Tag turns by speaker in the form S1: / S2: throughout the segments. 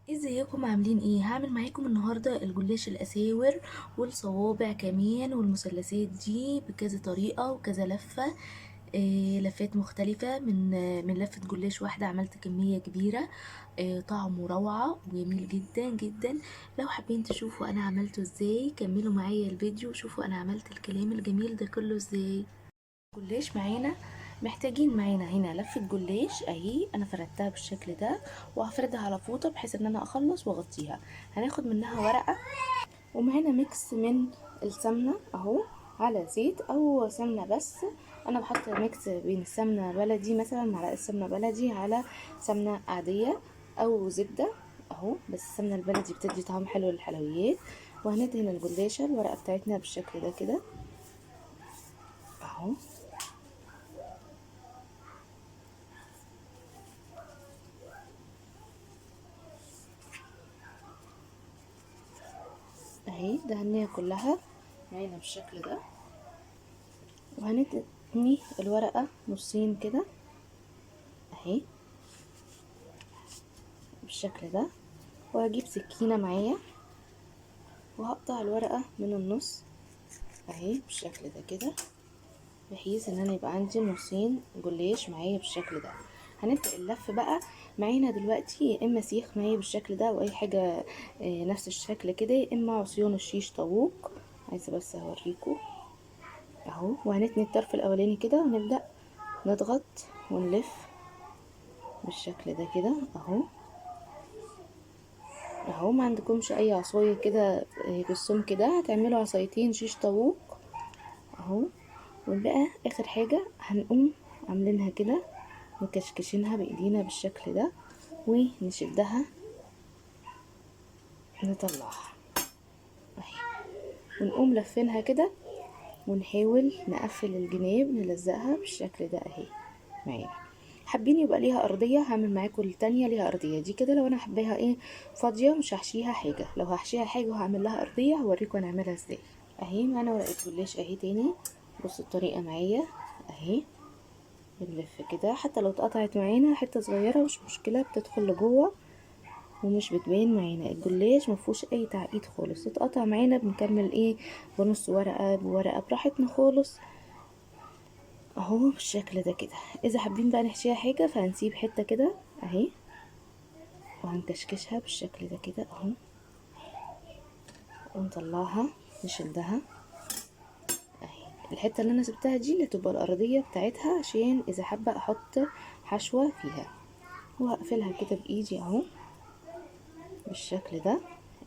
S1: ازيكم عاملين ايه؟ هعمل معاكم النهارده الجلاش الاساور والصوابع كمان والمثلثات دي بكذا طريقه وكذا لفه. لفات مختلفه من لفه جلاش واحده عملت كميه كبيره. طعمه روعه وجميل جدا جدا. لو حابين تشوفوا انا عملته ازاي كملوا معايا الفيديو وشوفوا انا عملت الكلام الجميل ده كله ازاي. جلاش معانا، محتاجين معانا هنا لفة جلاش اهي انا فردتها بالشكل ده، وهفردها على فوطة بحيث ان انا اخلص واغطيها. هناخد منها ورقة، ومعانا ميكس من السمنة اهو على زيت او سمنة بس. انا بحط ميكس بين السمنة بلدي، مثلا معلقة سمنة بلدي على سمنة عادية او زبدة اهو، بس السمنة البلدي بتدي طعم حلو للحلويات. وهندهن الجلاشة الورقة بتاعتنا بالشكل ده كده اهو. اهي دهنيها كلها معانا بالشكل ده، وهنتني الورقة نصين كده اهي بالشكل ده. وهجيب سكينة معايا وهقطع الورقة من النص اهي بالشكل ده كده، بحيث ان انا يبقى عندي نصين جلاش معايا بالشكل ده. هنبدأ اللف بقى. معانا دلوقتي يا اما سيخ معايا بالشكل ده او اي حاجة نفس الشكل كده، يا اما عصيان الشيش طاووق. عايزة بس اوريكم اهو. وهنتني الطرف الاولاني كده ونبدأ نضغط ونلف بالشكل ده كده اهو. اهو ما عندكمش اي عصايه كده بالسمك كده هتعملوا عصايتين شيش طاووق اهو. وبقى اخر حاجه هنقوم عاملينها كده، مكشكشينها بايدينا بالشكل ده ونشدها نطلعها اهي، ونقوم لفينها كده ونحاول نقفل الجناب نلزقها بالشكل ده اهي معانا. حابين يبقى ليها ارضيه، هعمل معاكم التانية ليها ارضيه دي كده. لو انا حباها ايه فاضيه مش هحشيها حاجه، لو هحشيها حاجه وهعمل لها ارضيه هوريكم انا اعملها ازاي اهي. معانا ورقه جلاش اهي تاني، بصوا الطريقه معايا اهي. بنلف كده حتى لو اتقطعت معانا حته صغيره مش مشكله، بتدخل لجوه ومش بتبان معانا. الجلاش مفهوش اي تعقيد خالص، اتقطع معانا بنكمل ايه بنص ورقه بورقه براحتنا خالص اهو بالشكل ده كده. اذا حابين بقى نحشيها حاجه فهنسيب حته كده اهي وهنكشكشها بالشكل ده كده اهو، ونطلعها نشدها اهي. الحته اللي انا سبتها دي اللي تبقى الارضيه بتاعتها عشان اذا حابه احط حشوه فيها. وهقفلها كده بايدي اهو بالشكل ده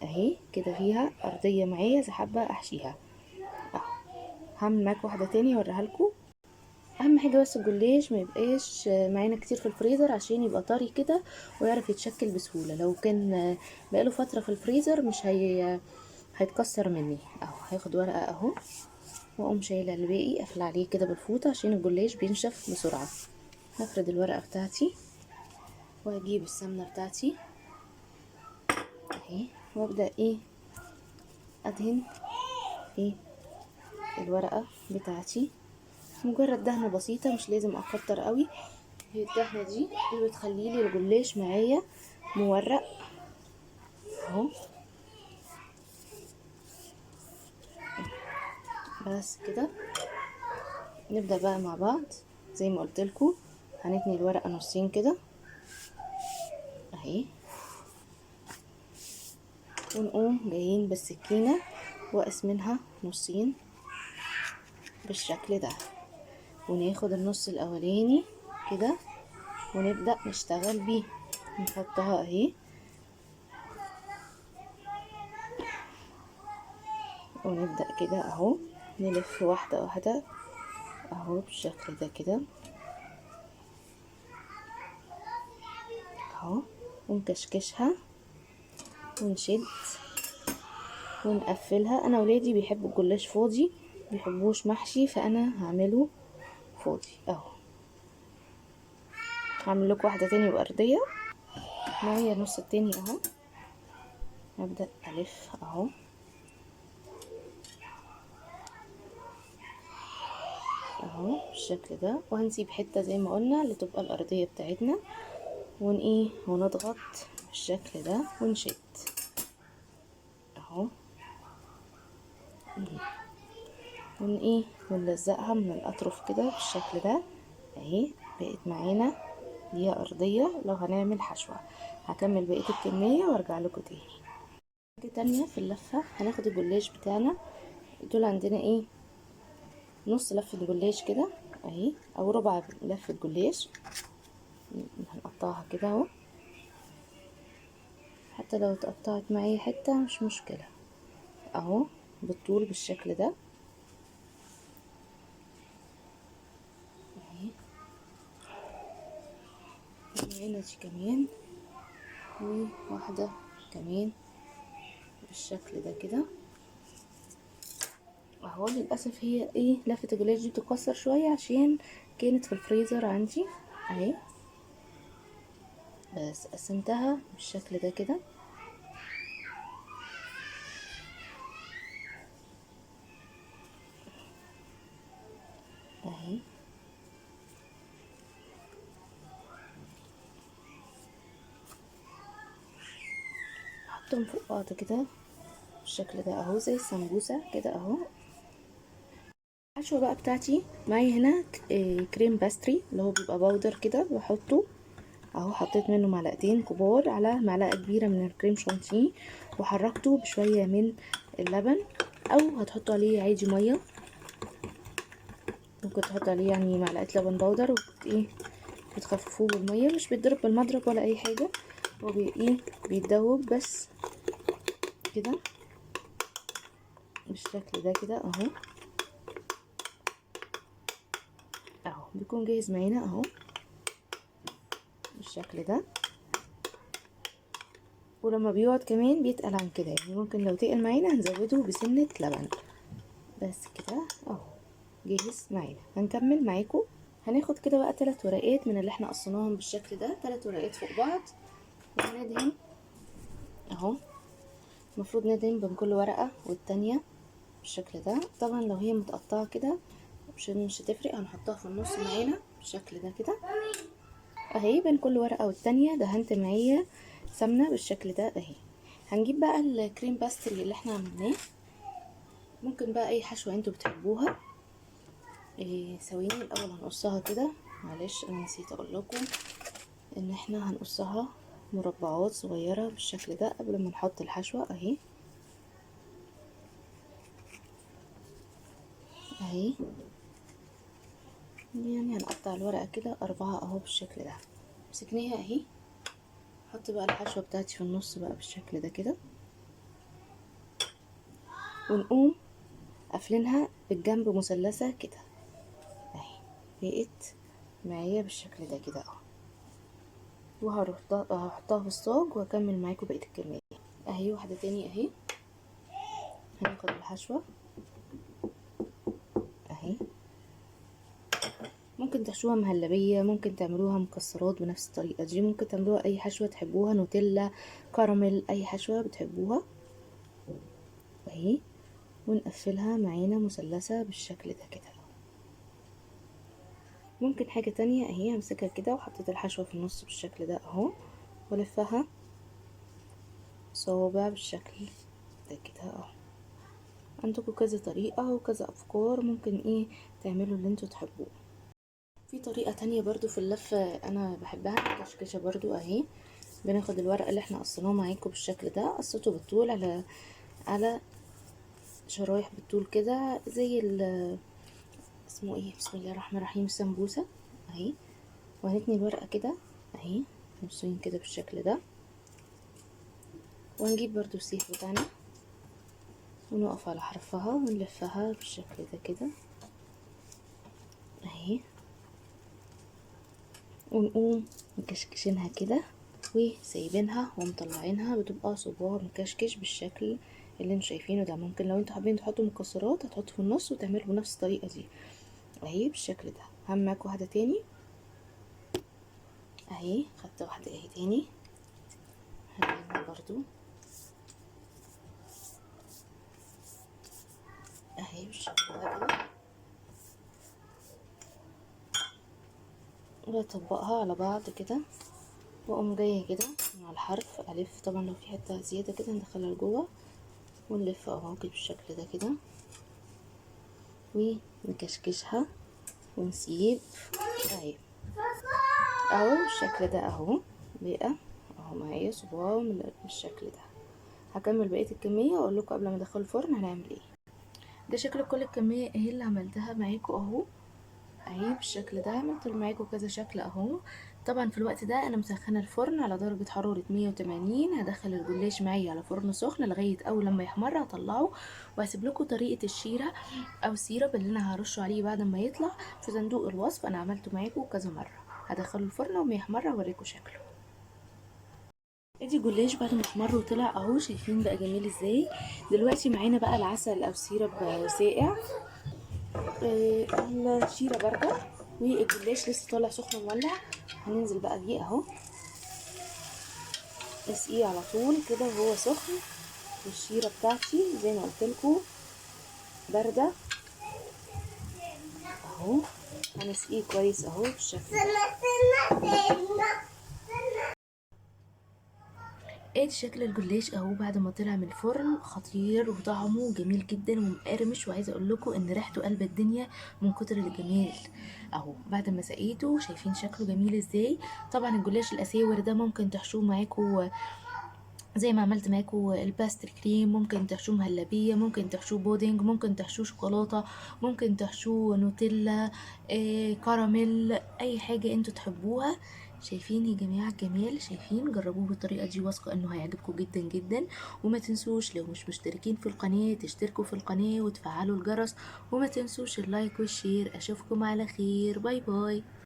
S1: اهي كده، فيها ارضيه معايا اذا حابه احشيها اهو. هعمل معاكم واحده تاني اوريها لكم. اهم حاجه بس الجلاش ما يبقاش معانا كتير في الفريزر عشان يبقى طري كده ويعرف يتشكل بسهوله. لو كان بقاله فتره في الفريزر مش هيتكسر مني اهو. هاخد ورقه اهو واقوم شايله الباقي قافله عليه كده بالفوطه عشان الجلاش بينشف بسرعه. هفرد الورقه بتاعتي وهجيب السمنه بتاعتي اهي وابدا ايه ادهن ايه الورقه بتاعتي. مجرد دهنه بسيطه مش لازم اكتر قوي، هي الدهنه دي اللي بتخلي لي الجلاش معايا مورق اهو. بس كده نبدا بقى مع بعض زي ما قلت لكم. هنتني الورقه نصين كده اهي، ونقوم جايين بالسكينه وقسمينها نصين بالشكل ده، وناخد النص الاولاني كده ونبدا نشتغل بيه. نحطها اهي ونبدا كده اهو نلف واحده واحده اهو بالشكل ده كده اهو، ونكشكشها ونشد ونقفلها. انا ولادي بيحبوا الجلاش فاضي بيحبوش محشي، فانا هعمله فاضي اهو. هعمل لكم واحده تاني بأرضية معايا النص التاني اهو. هبدأ الف اهو اهو بالشكل ده، وهنسيب حته زي ما قلنا اللي تبقى الأرضية بتاعتنا ون ايه ونضغط بالشكل ده ونشد اهو، ونلزقها من الاطراف كده بالشكل ده اهي. بقت معانا دي ارضيه. لو هنعمل حشوه هكمل بقيه الكميه وارجع لكم تاني. حاجه تانية في اللفه، هناخد الجلاش بتاعنا. دول عندنا ايه، نص لفه جلاش كده اهي، او ربع لفه جلاش. هنقطعها كده اهو، حتى لو اتقطعت معايا حته مش مشكله اهو، بالطول بالشكل ده اهي. هنا دي كمان، وواحده كمان بالشكل ده كده اهو. للاسف هي ايه، لفه الجلاش دي بتتكسر شويه عشان كانت في الفريزر عندي اهي. بس قسمتها بالشكل ده كده اهي. احطهم فوق بعض كده بالشكل ده اهو، زي السمبوسه كده اهو. الحشوه بقى بتاعتي معايا هنا كريم باستري اللي هو بيبقى باودر كده، بحطه اهو. حطيت منه معلقتين كبار على معلقه كبيره من الكريم شانتيه، وحركته بشويه من اللبن، او هتحطوا عليه عادي ميه. ممكن تحط عليه يعني معلقه لبن بودر بتخففوه بالميه، مش بيتضرب بالمضرب ولا اي حاجه، هو بيتدوب بس كده بالشكل ده كده اهو. اهو بيكون جاهز معانا اهو بالشكل ده. ولما بيقعد كمان بيتقل عن كده، يعني ممكن لو تقل معانا هنزوده بسنة لبن بس كده اهو جاهز معانا. هنكمل معاكم. هناخد كده بقى 3 ورقات من اللي احنا قصيناهم بالشكل ده، 3 ورقات فوق بعض، وهندهن اهو. المفروض ندهن بين كل ورقة والتانية بالشكل ده. طبعا لو هي متقطعة كده مش هتفرق، هنحطها في النص معانا بالشكل ده كده اهي. بين كل ورقة والتانية دهنت معايا سمنة بالشكل ده اهي. هنجيب بقى الكريم باستري اللي احنا عملناه، ممكن بقى اي حشوة انتوا بتحبوها. ثواني الاول هنقصها كده، معلش انا نسيت اقول لكم ان احنا هنقصها مربعات صغيرة بالشكل ده قبل ما نحط الحشوة اهي. اهي يعني هنقطع الورقة كده 4 اهو بالشكل ده. مسكناها اهي، احط بقى الحشوة بتاعتي في النص بقى بالشكل ده كده، ونقوم قافلينها بالجنب مثلثة كده اهي. بقت معايا بالشكل ده كده اهو، هحطها في الصاج واكمل معاكم بقية الكمية اهي. واحدة تاني اهي. هناخد الحشوة اهي، ممكن تحشوها مهلبية، ممكن تعملوها مكسرات بنفس الطريقة دي، ممكن تعملوها اي حشوة تحبوها، نوتيلا، كراميل، اي حشوة بتحبوها اهي. ونقفلها معانا مثلثة بالشكل ده كده. ممكن حاجة تانية اهي، همسكها كده وحطيت الحشوة في النص بالشكل ده اهو، ولفها صوابع بالشكل ده كده اهو. عندكم كذا طريقة وكذا افكار، ممكن تعملوا اللي انتوا تحبوه. في طريقة تانية برضو في اللف انا بحبها، كشكشة برضو اهي. بناخد الورق اللي احنا قصيناه معاكم بالشكل ده، قصيته بالطول على شرايح بالطول كده، زي اسمه ايه، بسم الله الرحمن الرحيم، السمبوسة اهي. وهنتني الورقة كده اهي نصين كده بالشكل ده، وهنجيب برضو السيخ بتاعنا ونقف على حرفها ونلفها بالشكل ده كده اهي، ونقوم مكشكشينها كده وسايبينها ومطلعينها، بتبقى صباع مكشكش بالشكل اللي انتوا شايفينه ده. ممكن لو انتوا حابين تحطوا مكسرات هتحطوا في النص وتعملوا بنفس الطريقه دي اهي بالشكل ده. همك واحده تاني اهي، خدت واحده اهي تاني، هنعملها برضو اهي بالشكل ده كده، واطبقها على بعض كده، واقوم جايه كده مع الحرف الف. طبعا لو في حته زياده كده ندخلها لجوه ونلف اهو كده بالشكل ده كده، ونكشكشها ونسيب اهي اهو بالشكل ده اهو بقى اهو معايا صباع بالشكل ده. هكمل بقيه الكميه واقول لكم قبل ما ادخله الفرن هنعمل ايه. ده شكل كل الكميه اهي اللي عملتها معاكم اهو اهي بالشكل ده. عملت معاكم كذا شكل اهو. طبعا في الوقت ده انا مسخنه الفرن على درجه حراره 180. هدخل الجلاش معايا على فرن سخن لغايه اول لما يحمر هطلعه، وهسيب لكم طريقه الشيره او السيرب اللي انا هرشه عليه بعد ما يطلع في صندوق الوصف. انا عملته معاكم كذا مره. هدخله الفرن وما يحمر هوريكم شكله. ادي الجلاش بعد ما احمر وطلع اهو، شايفين بقى جميل ازاي. دلوقتي معانا بقى العسل او سيرب ساقع، الشيره بارده، والجلاش لسه طالع سخن مولع. هننزل بقى بيه اهو، اسقيه على طول كده وهو سخن. والشيره بتاعتي زي ما قلت لكم بارده اهو. هنسقيه كويس اهو بالشكل ده. ادي شكل الجلاش اهو بعد ما طلع من الفرن، خطير وطعمه جميل جدا ومقرمش، وعايزه اقول لكم ان ريحته قلب الدنيا من كتر الجمال اهو. بعد ما سقيته شايفين شكله جميل ازاي. طبعا الجلاش الاساور ده ممكن تحشوه معاكم زي ما عملت معاكم الباستري كريم، ممكن تحشوه مهلبيه، ممكن تحشوه بودنج، ممكن تحشوه شوكولاته، ممكن تحشوه نوتيلا، كراميل، اي حاجه انتوا تحبوها. شايفين يا جماعه الجمال؟ شايفين؟ جربوه بالطريقه دي، واثقه انه هيعجبكم جدا جدا. وما تنسوش لو مش مشتركين في القناه تشتركوا في القناه وتفعلوا الجرس، وما تنسوش اللايك والشير. اشوفكم على خير، باي باي.